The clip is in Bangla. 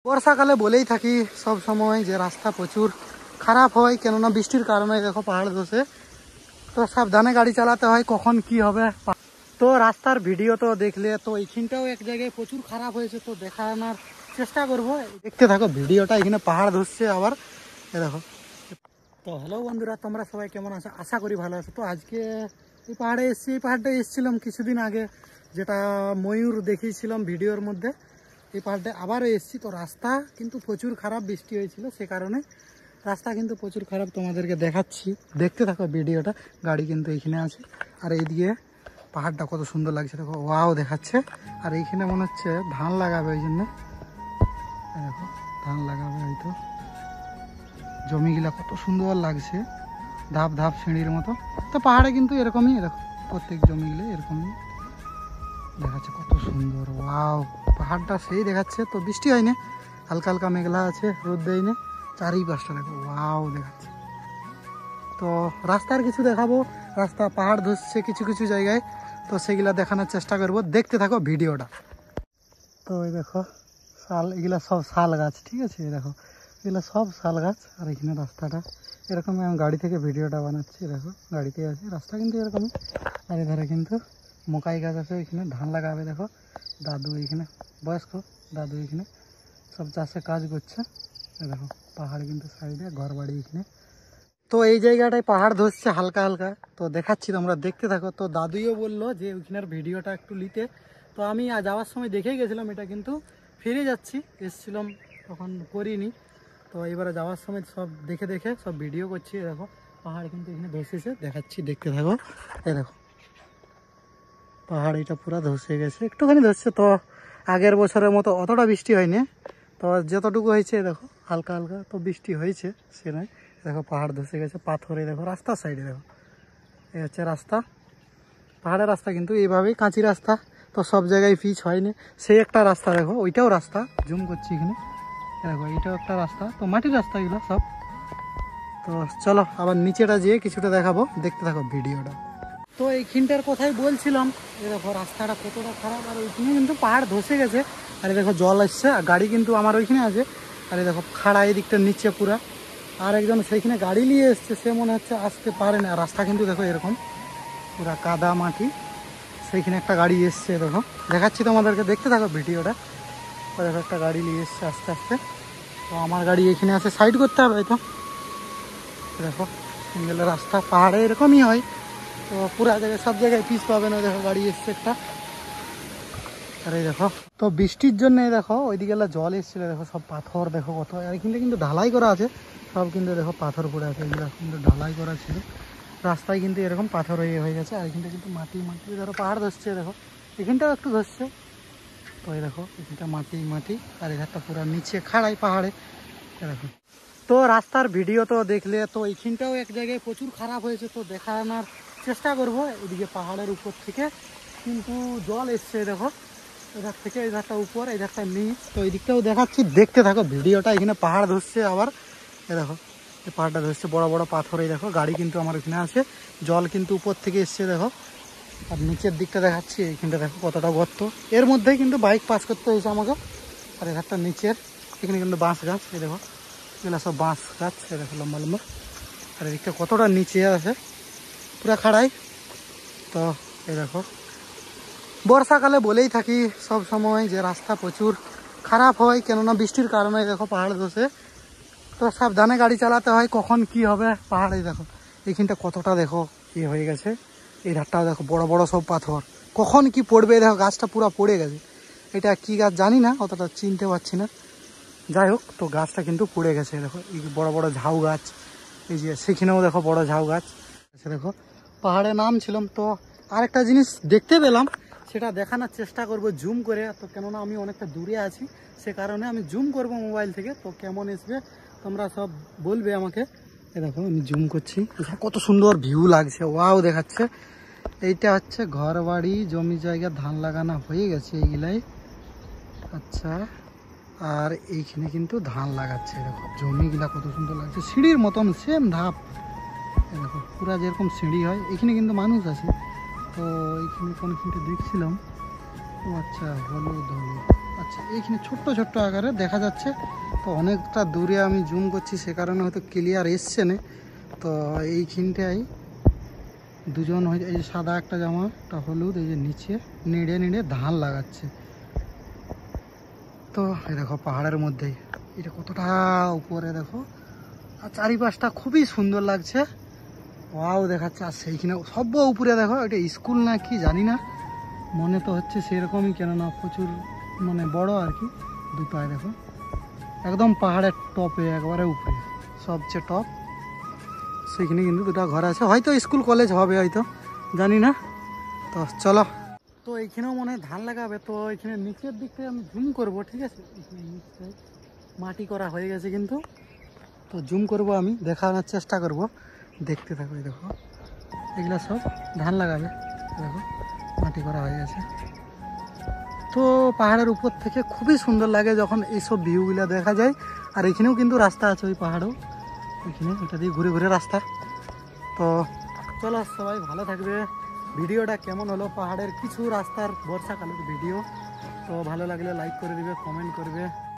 বর্ষাকালে বলেই থাকি সব সময় যে রাস্তা প্রচুর খারাপ হয়, কেননা বৃষ্টির কারণে দেখো পাহাড় ধসে। তো সাবধানে গাড়ি চালাতে হয়, কখন কি হবে। তো রাস্তার ভিডিও তো দেখলে তো এইখানটাও এক জায়গায় প্রচুর খারাপ হয়েছে, তো দেখানোর চেষ্টা করব। দেখতে থাকো ভিডিওটা। এখানে পাহাড় ধসছে আবার, দেখো। তো হ্যালো বন্ধুরা, তোমরা সবাই কেমন আছো? আশা করি ভালো আছো। তো আজকে এই পাহাড়ে এসেছি। এই পাহাড়টা এসেছিলাম কিছুদিন আগে, যেটা ময়ূর দেখিয়েছিলাম ভিডিওর মধ্যে। এই পাহাড়টা আবারও এসেছি। তো রাস্তা কিন্তু প্রচুর খারাপ, বৃষ্টি হয়েছিল সে কারণে রাস্তা কিন্তু প্রচুর খারাপ, তোমাদেরকে দেখাচ্ছি। দেখতে থাকো ভিডিওটা। গাড়ি কিন্তু এইখানে আছে, আর এইদিকে পাহাড়টা কত সুন্দর লাগছে দেখো, ওয়াও দেখাচ্ছে। আর এইখানে মনে হচ্ছে ধান লাগাবে, ওই জন্য দেখো ধান লাগাবে হয়তো। জমিগুলা কত সুন্দর লাগছে, ধাপ ধাপ সিঁড়ির মতো। তো পাহাড়ে কিন্তু এরকমই, দেখো প্রত্যেক জমিগুলো এরকমই দেখাচ্ছে, কত সুন্দর। ওয়াও, পাহাড়টা সেই দেখাচ্ছে। তো বৃষ্টি হয়নি, হালকা হালকা মেঘলা আছে, রোদ দেয়নি। চারিপাশটা দেখো, ওয়াও দেখাচ্ছে। তো রাস্তার কিছু দেখাবো, রাস্তা পাহাড় ধসছে কিছু কিছু জায়গায়, তো সেগুলা দেখানোর চেষ্টা করব। দেখতে থাকো ভিডিওটা। তো এই দেখো শাল, এগুলা সব শাল গাছ, ঠিক আছে? দেখো এগুলো সব শাল গাছ। আর এখানে রাস্তাটা এরকমই, আমি গাড়ি থেকে ভিডিওটা বানাচ্ছি। দেখো গাড়িতে আছে, রাস্তা কিন্তু এরকমই। আর এধারে কিন্তু মকাই গাছ আছে, এখানে ধান লাগাবে। দেখো দাদু এখানে, বয়স্ক দাদু এখানে সব চাষে কাজ করছে। দেখো পাহাড় কিন্তু সাইডে, ঘর বাড়ি এখানে। তো এই জায়গাটায় পাহাড় ধসছে হালকা হালকা, তো দেখাচ্ছি, তোমরা দেখতে থাকো। তো দাদুইও বললো যে ওইখানের ভিডিওটা একটু নিতে। তো আমি যাওয়ার সময় দেখেই গেছিলাম, এটা কিন্তু ফিরে যাচ্ছি, এসেছিলাম তখন করিনি। তো এবারে যাওয়ার সময় সব দেখে দেখে সব ভিডিও করছি। দেখো পাহাড় কিন্তু এখানে ধসেছে, দেখাচ্ছি, দেখতে থাকো। এই দেখো পাহাড় এটা পুরো ধসে গেছে, একটুখানি ধসছে। তো আগের বছরের মতো অতটা বৃষ্টি হয়নি, তো যতটুকু হয়েছে দেখো হালকা হালকা তো বৃষ্টি হয়েছে, সে নয়। দেখো পাহাড় ধসে গেছে, পাথরে দেখো রাস্তার সাইডে দেখো, এই হচ্ছে রাস্তা, পাহাড়ের রাস্তা কিন্তু এইভাবেই কাঁচি রাস্তা। তো সব জায়গায় পিচ হয়নি, সেই একটা রাস্তা দেখো, ওইটাও রাস্তা, জুম করছি এখানে, দেখো এইটাও একটা রাস্তা। তো মাটির রাস্তা এগুলো সব। তো চলো আবার নিচেটা যেয়ে কিছুটা দেখাবো, দেখতে থাকো ভিডিওটা। তো এইখানটার কথাই বলছিলাম, এই দেখো রাস্তাটা কতটা খারাপ। আর ওইখানে কিন্তু পাহাড় ধসে গেছে, আর এই দেখো জল আসছে, আর গাড়ি কিন্তু আমার ওইখানে আছে। আর এই দেখো খাড়া এই দিকটা নিচে পুরা। আর একজন সেইখানে গাড়ি নিয়ে এসছে, সে মনে হচ্ছে আসতে পারে না। রাস্তা কিন্তু দেখো এরকম পুরা কাদা মাটি। সেইখানে একটা গাড়ি এসছে, দেখো দেখাচ্ছি তোমাদেরকে, দেখতে থাকো ভিডিওটা। তো দেখো একটা গাড়ি নিয়ে এসছে আস্তে আস্তে। তো আমার গাড়ি এখানে আছে, সাইড করতে হবে হয়তো। দেখো সিঙ্গেল রাস্তা, পাহাড়ে এরকমই হয়। তো পুরা জায়গায় সব জায়গায় পিচ পাবে না। দেখো গাড়ি এসছে একটা। আর এই দেখো, তো বৃষ্টির জন্য দেখো ওইদিকে জল এসেছিল, দেখো সব পাথর দেখো কত। আর এখানে কিন্তু ঢালাই করা আছে, সব কিন্তু দেখো পাথর পড়ে আছে, এগুলো কিন্তু ঢালাই করা ছিল। রাস্তায় কিন্তু এরকম পাথর হয়ে গেছে। আর এখানটা কিন্তু মাটি মাটি, ধরো পাহাড় ধসছে, দেখো এখানটাও একটু ধসছে। তো এই দেখো এখানটা মাটি মাটি, আর এখানটা পুরো নিচে খাড়াই পাহাড়ে দেখো। তো রাস্তার ভিডিও তো দেখলে, তো এইখানটাও এক জায়গায় প্রচুর খারাপ হয়েছে, তো দেখানোর চেষ্টা করব। এদিকে পাহাড়ের উপর থেকে কিন্তু জল এসছে, দেখো এধার থেকে এই ধারটা উপর, এই ধারটা নিচ। তো এই দিকটাও দেখাচ্ছি, দেখতে থাকো ভিডিওটা। এখানে পাহাড় ধসছে আবার, এ দেখো এই পাহাড়টা ধসছে, বড় বড় পাথর। এই দেখো গাড়ি কিন্তু আমার এখানে আছে, জল কিন্তু উপর থেকে এসছে দেখো। আর নিচের দিকটা দেখাচ্ছি, এইখানটা দেখো কতটা গর্ত, এর মধ্যেই কিন্তু বাইক পাস করতে হয়েছে আমাকে। আর এই ধারটা নিচের, এখানে কিন্তু বাঁশ গাছ, এই দেখো এগুলো সব বাঁশ গাছ, এই দেখো লম্বা লম্বা। আর এদিকটা কতটা নিচে আছে, পুরা খাড়াই। তো এই দেখো বর্ষাকালে বলেই থাকি সব সময় যে রাস্তা প্রচুর খারাপ হয়, কেননা বৃষ্টির কারণে দেখো পাহাড় ধসে। তো সাবধানে গাড়ি চালাতে হয়, কখন কি হবে। পাহাড়ে দেখো এইখানটা কতটা দেখো ইয়ে হয়ে গেছে, এই ধারটাও দেখো বড় বড় সব পাথর, কখন কি পড়বে। দেখো গাছটা পুরো পড়ে গেছে, এটা কি গাছ জানি না, অতটা চিনতে পারছি না। যাই হোক, তো গাছটা কিন্তু পড়ে গেছে। দেখো এই বড় বড় ঝাউ গাছ, এই যে সেখানেও দেখো বড় ঝাউ গাছ আছে। দেখো পাহাড়ে নামছিলাম, তো আরেকটা জিনিস দেখতে পেলাম, সেটা দেখানোর চেষ্টা করব জুম করে। তো কেননা আমি অনেকটা দূরে আছি, সে কারণে আমি জুম করব মোবাইল থেকে। তো কেমন আসবে তোমরা সব বলবে আমাকে। এই দেখো আমি জুম করছি, কত সুন্দর ভিউ লাগছে, ওয়াও দেখাচ্ছে। এইটা হচ্ছে ঘর বাড়ি, জমি জায়গা, ধান লাগানো হয়ে গেছে এইগুলাই। আচ্ছা, আর এইখানে কিন্তু ধান লাগাচ্ছে। দেখো জমিগুলা কত সুন্দর লাগছে, সিঁড়ির মতন সেম ধাপ। দেখো পুরা যেরকম সিঁড়ি হয়, এখানে কিন্তু মানুষ আছে। তো এইখানে কোনখানটা দেখছিলাম, ও আচ্ছা হলুদ হলুদ, যাচ্ছে, এইখানে ছোট্ট ছোট্ট আকারে দেখা যাচ্ছে। তো অনেকটা দূরে আমি জুম করছি, সে কারণে হয়তো ক্লিয়ার এসছে না। তো এইখানটায় দুজন হয়ে, এই যে সাদা একটা জামা, একটা হলুদ, এই যে নিচে নেড়ে নেড়ে ধান লাগাচ্ছে। তো এই দেখো পাহাড়ের মধ্যেই, এটা কতটা উপরে দেখো, আর চারিপাশটা খুবই সুন্দর লাগছে। ওয়াও দেখাচ্ছে। আর সেইখানে সব উপরে দেখো, এটা স্কুল না কি জানি না, মনে তো হচ্ছে সেরকমই, কেননা প্রচুর মানে বড় আর কি। দুটোয় দেখো একদম পাহাড়ের টপে, একবারে উপরে, সবচেয়ে টপ। সেইখানে কিন্তু দুটো ঘর আছে, হয়তো স্কুল কলেজ হবে হয়তো, জানি না। তো চলো, তো এইখানেও মনে হয় ধান লাগাবে। তো এখানে নিচের দিকটায় আমি জুম করব, ঠিক আছে? এখানে নিচটায় মাটি করা হয়ে গেছে কিন্তু, তো জুম করব, আমি দেখানোর চেষ্টা করব, দেখতে থাকো। এই দেখো এগুলা সব ধান লাগাবে, দেখো মাটি করা হয়ে গেছে। তো পাহাড়ের উপর থেকে খুবই সুন্দর লাগে যখন এইসব ভিউগুলা দেখা যায়। আর এখানেও কিন্তু রাস্তা আছে, ওই পাহাড়েও ওইখানে, ওটা দিয়ে ঘুরে ঘুরে রাস্তা। তো চলো, সবাই ভালো থাকবে। ভিডিওটা কেমন হলো, পাহাড়ের কিছু রাস্তার বর্ষাকালের ভিডিও, তো ভালো লাগলে লাইক করে দিবে, কমেন্ট করবে।